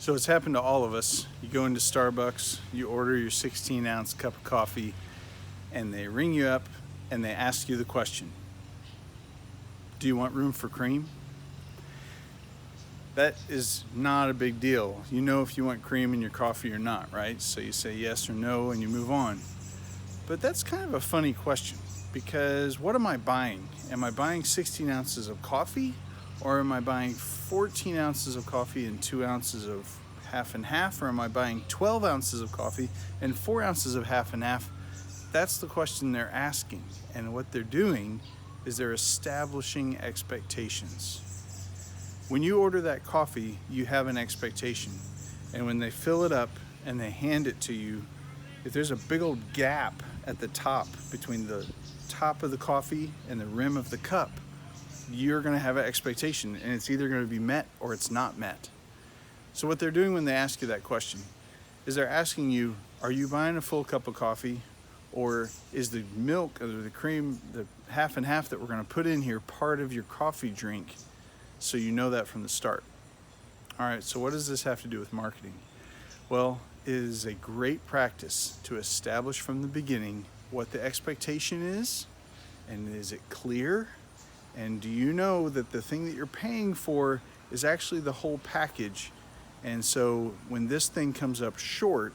So it's happened to all of us. You go into Starbucks, you order your 16-ounce cup of coffee, and they ring you up and they ask you the question, do you want room for cream? That is not a big deal. You know if you want cream in your coffee or not, right? So you say yes or no and you move on. But that's kind of a funny question, because what am I buying? Am I buying 16 ounces of coffee, or am I buying 14 ounces of coffee and 2 ounces of half and half, or am I buying 12 ounces of coffee and 4 ounces of half and half? That's the question they're asking. And what they're doing is they're establishing expectations. When you order that coffee, you have an expectation. And when they fill it up and they hand it to you, if there's a big old gap at the top between the top of the coffee and the rim of the cup, you're going to have an expectation, and it's either going to be met or it's not met. So what they're doing when they ask you that question is they're asking you, are you buying a full cup of coffee, or is the milk or the cream, the half and half that we're going to put in here, part of your coffee drink, so you know that from the start? All right, so what does this have to do with marketing? Well, it is a great practice to establish from the beginning what the expectation is, and is it clear? And do you know that the thing that you're paying for is actually the whole package? And so when this thing comes up short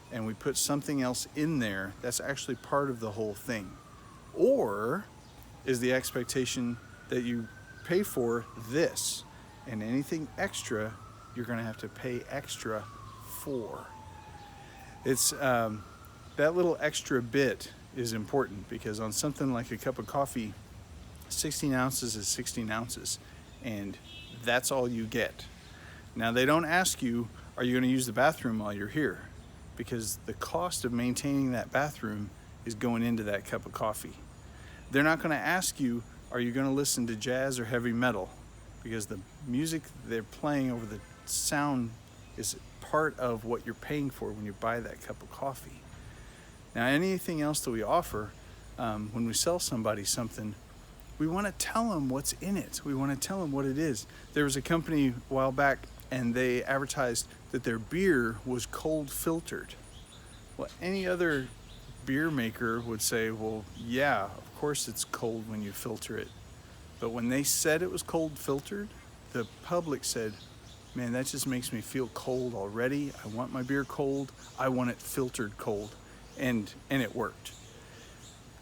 and we put something else in there, that's actually part of the whole thing. Or is the expectation that you pay for this, and anything extra you're going to have to pay extra for? It's that little extra bit is important, because on something like a cup of coffee, 16 ounces is 16 ounces, and that's all you get. Now, they don't ask you, are you going to use the bathroom while you're here? Because the cost of maintaining that bathroom is going into that cup of coffee. They're not going to ask you, are you going to listen to jazz or heavy metal? Because the music they're playing over the sound is part of what you're paying for when you buy that cup of coffee. Now, anything else that we offer, when we sell somebody something, we want to tell them what's in it. We want to tell them what it is. There was a company a while back, and they advertised that their beer was cold filtered. Well, any other beer maker would say, well, yeah, of course it's cold when you filter it. But when they said it was cold filtered, the public said, man, that just makes me feel cold already. I want my beer cold. I want it filtered cold. And it worked.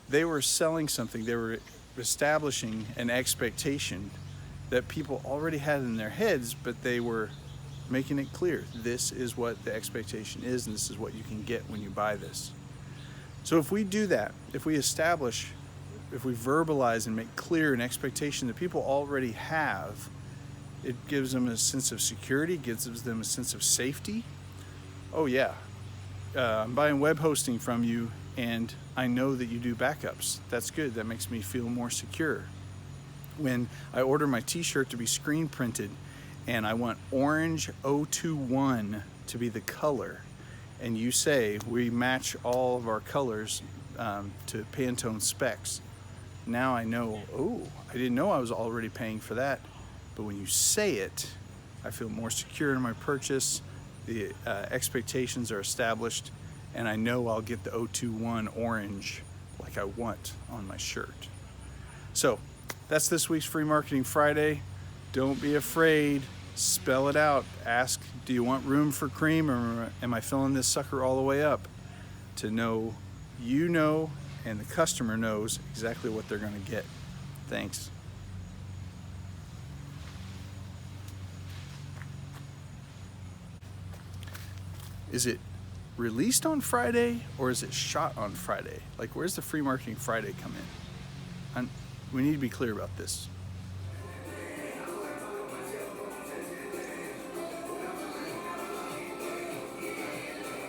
They were selling something. They were establishing an expectation that people already had in their heads, but they were making it clear. This is what the expectation is, and this is what you can get when you buy this. So if we do that, if we establish, if we verbalize and make clear an expectation that people already have, it gives them a sense of security, gives them a sense of safety. Oh yeah, I'm buying web hosting from you, and I know that you do backups. That's good. That makes me feel more secure. When I order my t-shirt to be screen printed, and I want orange 021 to be the color, and you say we match all of our colors to Pantone specs, now I know, oh, I didn't know I was already paying for that. But when you say it, I feel more secure in my purchase. The expectations are established, and I know I'll get the 021 orange like I want on my shirt. So that's this week's Free Marketing Friday. Don't be afraid. Spell it out. Ask, do you want room for cream, or am I filling this sucker all the way up? To know you know and the customer knows exactly what they're going to get. Thanks. Is it released on Friday, or is it shot on Friday? Like, where's the Free Marketing Friday come in? We need to be clear about this.